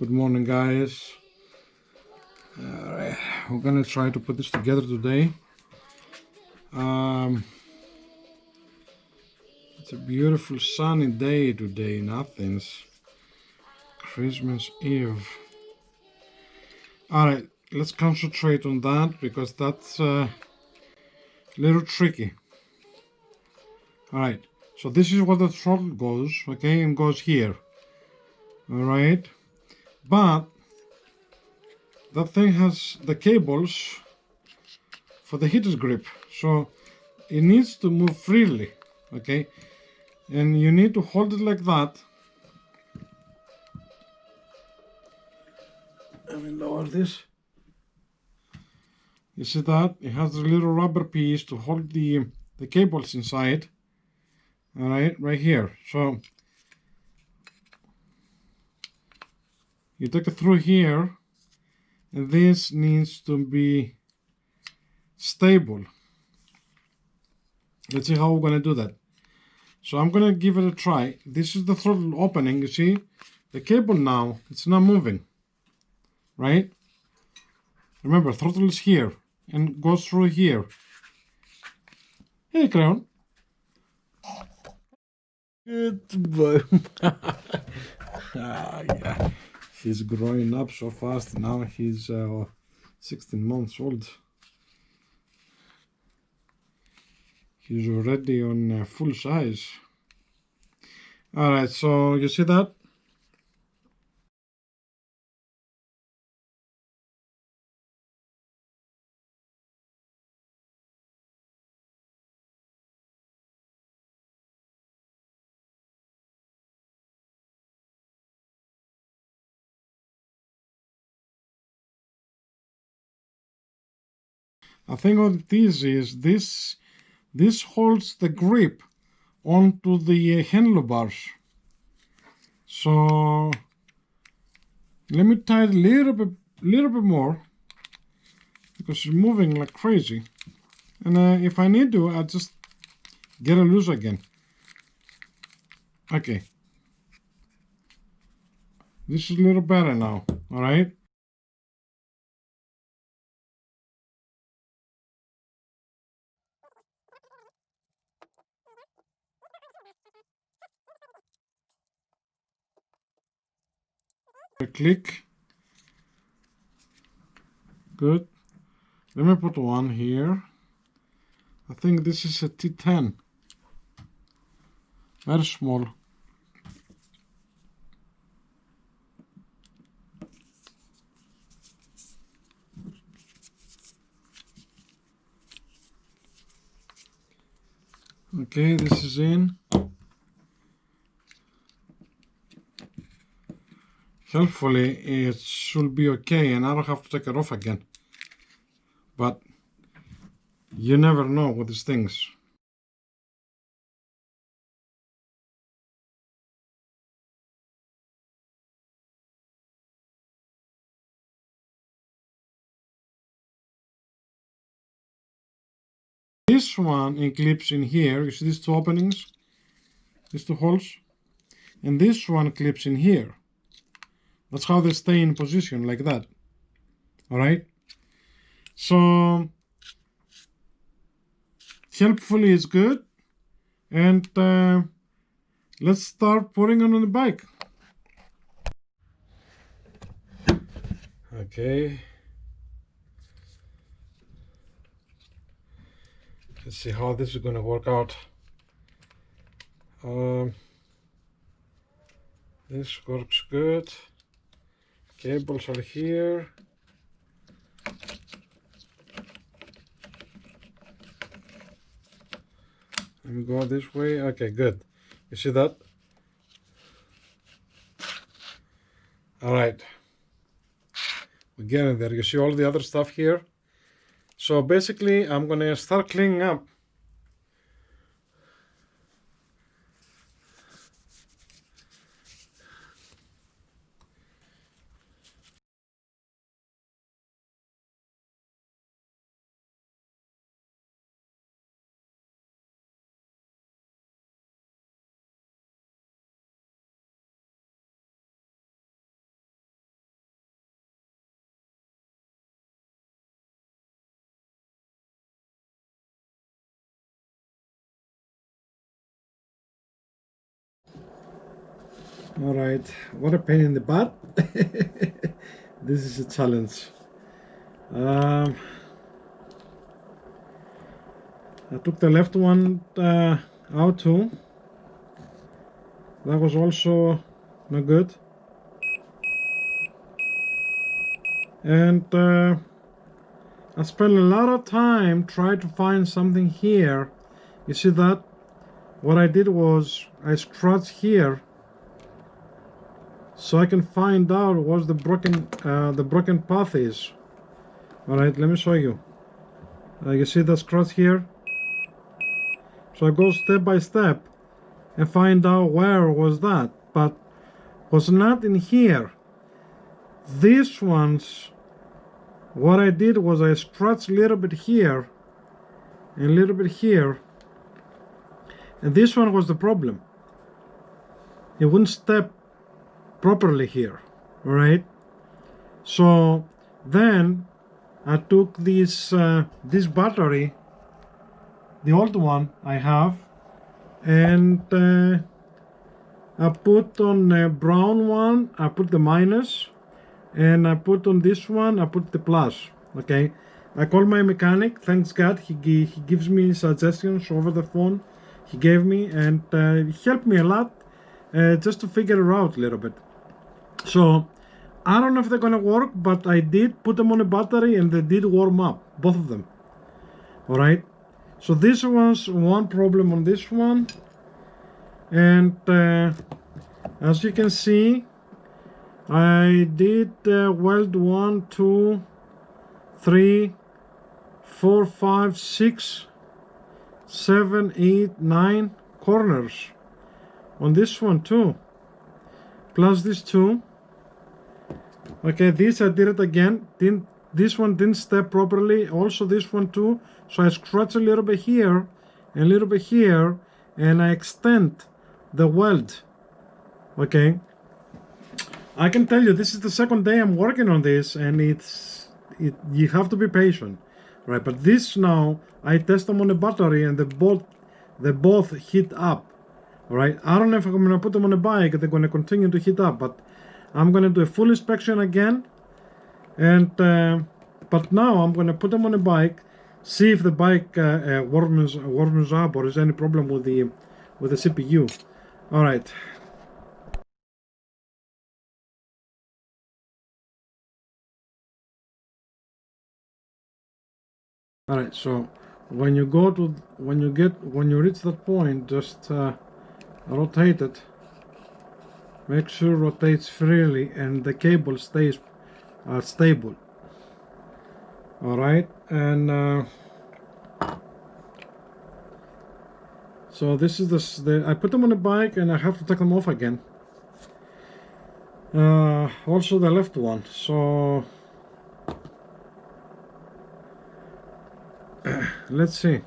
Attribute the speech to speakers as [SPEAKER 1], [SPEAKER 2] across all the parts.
[SPEAKER 1] Good morning, guys. Alright, we're gonna try to put this together today. It's a beautiful sunny day today in Athens. Christmas Eve. Alright, let's concentrate on that because that's a little tricky. Alright, so this is where the throttle goes, okay, and goes here. Alright, but that thing has the cables for the heater's grip, so it needs to move freely, okay, and you need to hold it like that. Let me lower this. You see that it has a little rubber piece to hold the cables inside. All right here. So you take it through here, and this needs to be stable. Let's see how we're gonna do that. So I'm gonna give it a try. This is the throttle opening. You see the cable now, it's not moving, right? Remember, throttle is here and goes through here. Hey, Crown. Good boy. Yeah. He's growing up so fast. Now he's 16 months old. He's already on full size. Alright, so you see that? I think what this is, this holds the grip onto the handlebars. So let me tie it a little bit more because it's moving like crazy. And if I need to, I'll just get it loose again. Okay. This is a little better now, all right? Click. Good. Let me put one here. I think this is a T10. Very small. Okay, this is in. Hopefully it should be okay and I don't have to take it off again. But you never know with these things. This one it clips in here. You see these two openings? These two holes? And this one clips in here. That's how they stay in position, like that. Alright? So hopefully it's good. And let's start putting it on the bike. Okay. Let's see how this is going to work out. This works good. Cables are here. Let me go this way. Okay, good. You see that? All right. We're getting there. You see all the other stuff here? So basically, I'm going to start cleaning up. Alright, what a pain in the butt. This is a challenge. I took the left one out too. That was also not good. And I spent a lot of time trying to find something here. You see that? What I did was I scratched here so I can find out what the broken path is. Alright, let me show you. You see the scratch here? So I go step by step and find out where was that, but was not in here. These ones, what I did was I scratched a little bit here and a little bit here, and this one was the problem. It wouldn't step properly here, right? So then I took this battery, the old one I have, and I put on a brown one, I put the minus, and I put on this one, I put the plus. Okay, I called my mechanic. Thanks God, he gives me suggestions over the phone. He gave me, and he helped me a lot just to figure it out a little bit. So I don't know if they're gonna work, but I did put them on a battery and they did warm up, both of them. Alright, so this was one problem on this one, and as you can see, I did weld 1, 2, 3, 4, 5, 6, 7, 8, 9 corners on this one too, plus these two. Okay, this I did it again. This one didn't step properly. Also this one too. So I scratch a little bit here and a little bit here, and I extend the weld. Okay, I can tell you this is the second day I'm working on this, and you have to be patient, right? But this now I test them on a battery, and they both heat up. All right, I don't know if I'm gonna put them on a bike. They're gonna continue to heat up, but I'm gonna do a full inspection again, and but now I'm gonna put them on a bike, see if the bike warms up, or is any problem with the CPU. All right. All right. So when you reach that point, just rotate it. Make sure it rotates freely and the cable stays stable. All right, and so this is I put them on the bike, and I have to take them off again. Also the left one. So let's see.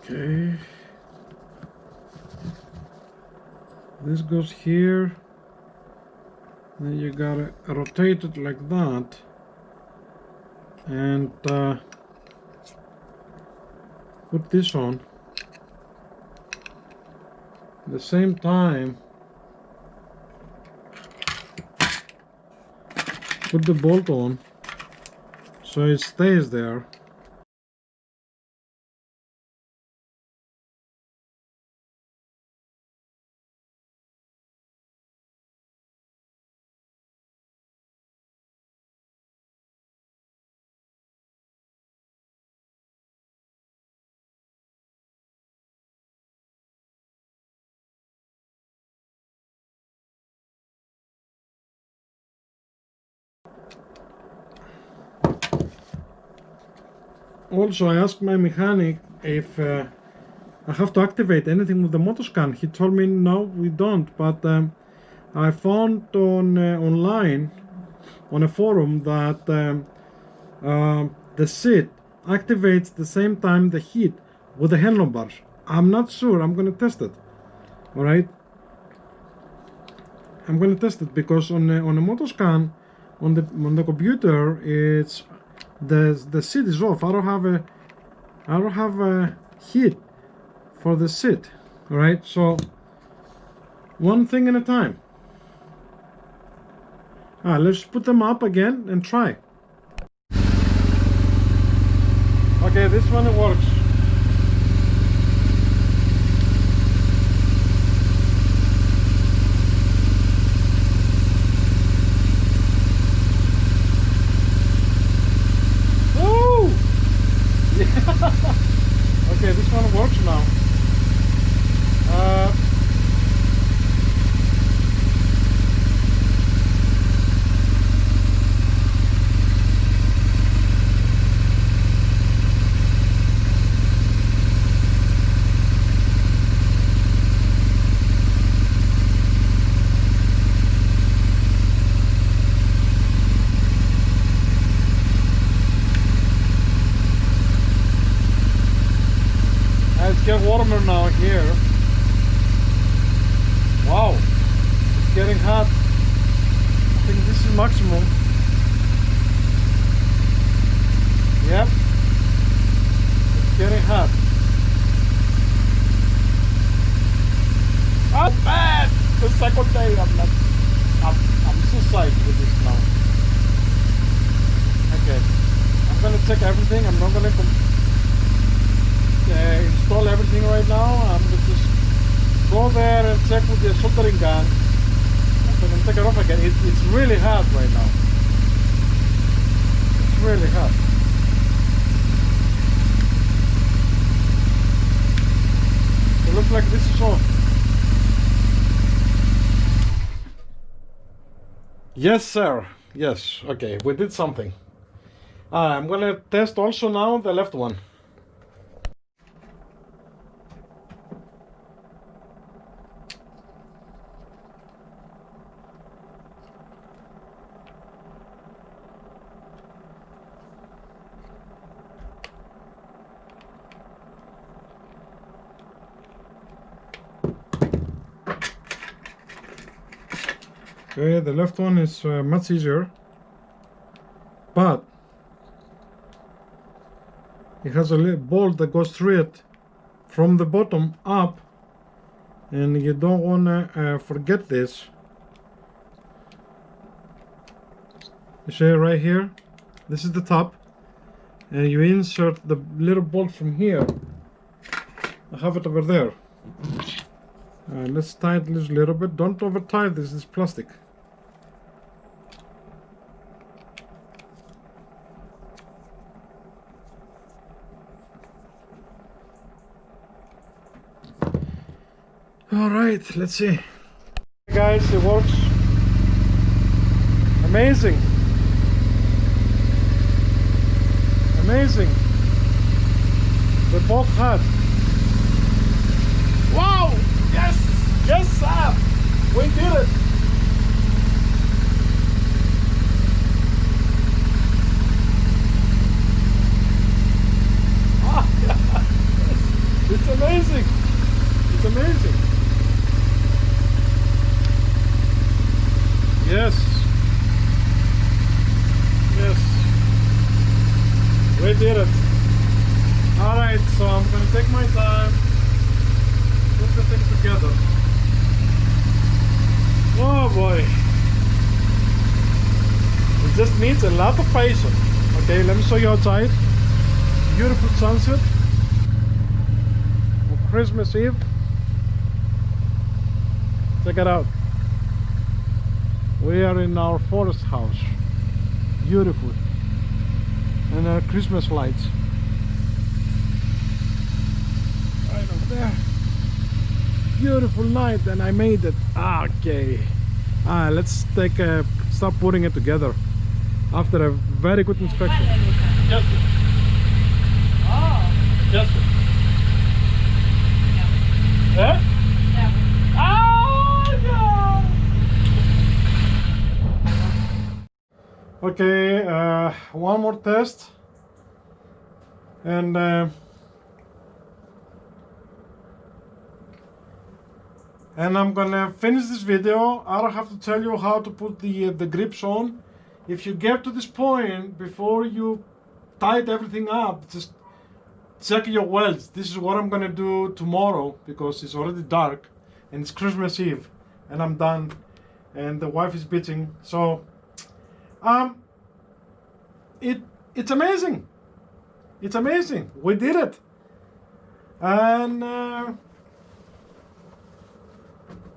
[SPEAKER 1] Okay, this goes here, then you gotta rotate it like that, and put this on at the same time. Put the bolt on so it stays there. Also, I asked my mechanic if I have to activate anything with the motor scan. He told me no, we don't, but I found on online on a forum that the seat activates the same time the heat with the handlebars. I'm not sure. I'm gonna test it. All right, I'm gonna test it because on a motor scan on the computer, it's the seat is off. I don't have I don't have a heat for the seat. All right, so one thing at a time. Let's put them up again and try. Okay, this one it works. Woo! Yeah. Okay, this one works now. It's getting warmer now here. Wow, it's getting hot. I think this is maximum. Yep, it's getting hot. Oh man, the second day I'm so psyched with this now. Okay, I'm gonna check everything. I'm not gonna install everything right now. I'm gonna just go there and check with the soldering gun. I'm gonna take it off again. It's really hot right now. It's really hot. It looks like this is on. Yes, sir. Yes. Okay, we did something. I'm gonna test also now the left one. Okay, the left one is much easier, but it has a little bolt that goes through it from the bottom up, and you don't want to forget this. You see right here, this is the top, and you insert the little bolt from here. I have it over there. Let's tighten this a little bit. Don't over tighten this is plastic. All right, let's see. Guys, it works. Amazing. Amazing. They're both hot. Wow! Yes! Yes, sir! We did it! It's amazing! It's amazing! Yes! Yes! We did it! Alright, so I'm gonna take my time, put the thing together. Oh boy! It just needs a lot of patience. Okay, let me show you outside. Beautiful sunset. Christmas Eve. Check it out. We are in our forest house. Beautiful. And our Christmas lights. Right over there. Beautiful night, and I made it. Okay. Let's start putting it together after a very good inspection. Yes, sir. Yes, sir. Yeah? Oh, no. Okay, one more test, and I'm gonna finish this video. I don't have to tell you how to put the grips on. If you get to this point before you tighten everything up, just check your welds. This is what I'm gonna do tomorrow because it's already dark and it's Christmas Eve and I'm done and the wife is bitching. So it's amazing. It's amazing. We did it. And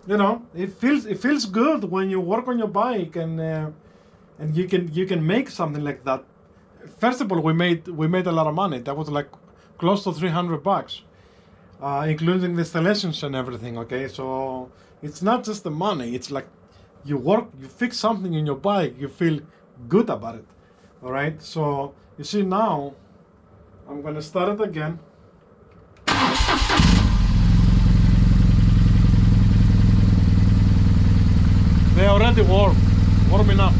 [SPEAKER 1] you know, it feels good when you work on your bike and you can make something like that. First of all, we made a lot of money. That was like close to $300, including the installations and everything. Okay, so it's not just the money. It's like you work, you fix something in your bike, you feel good about it. All right. So you see now, I'm gonna start it again. They already warming up.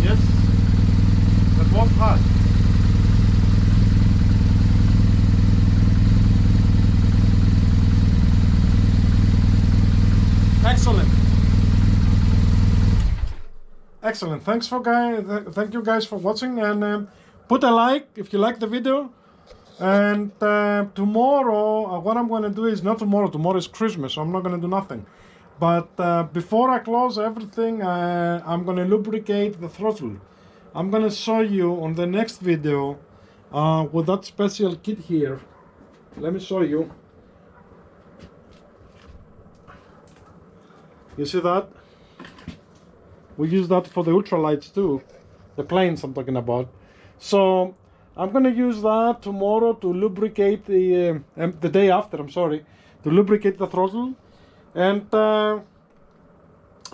[SPEAKER 1] Yes, they're both hot. Excellent. Excellent. Thank you guys for watching, and put a like if you like the video. And tomorrow, what I'm going to do is not tomorrow. Tomorrow is Christmas, so I'm not going to do nothing. But before I close everything, I'm going to lubricate the throttle. I'm going to show you on the next video with that special kit here. Let me show you. You see that? We use that for the ultralights too. The planes I'm talking about. So I'm going to use that tomorrow to lubricate the day after, I'm sorry, to lubricate the throttle. And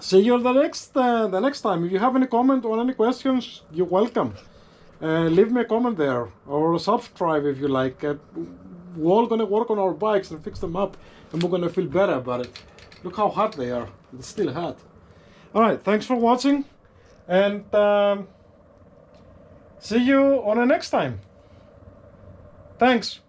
[SPEAKER 1] see you the next time. If you have any comment or any questions, you're welcome. Leave me a comment there or subscribe if you like. We're all going to work on our bikes and fix them up, and we're going to feel better about it. Look how hot they are. It's still hot. All right, thanks for watching, and see you on the next time. Thanks.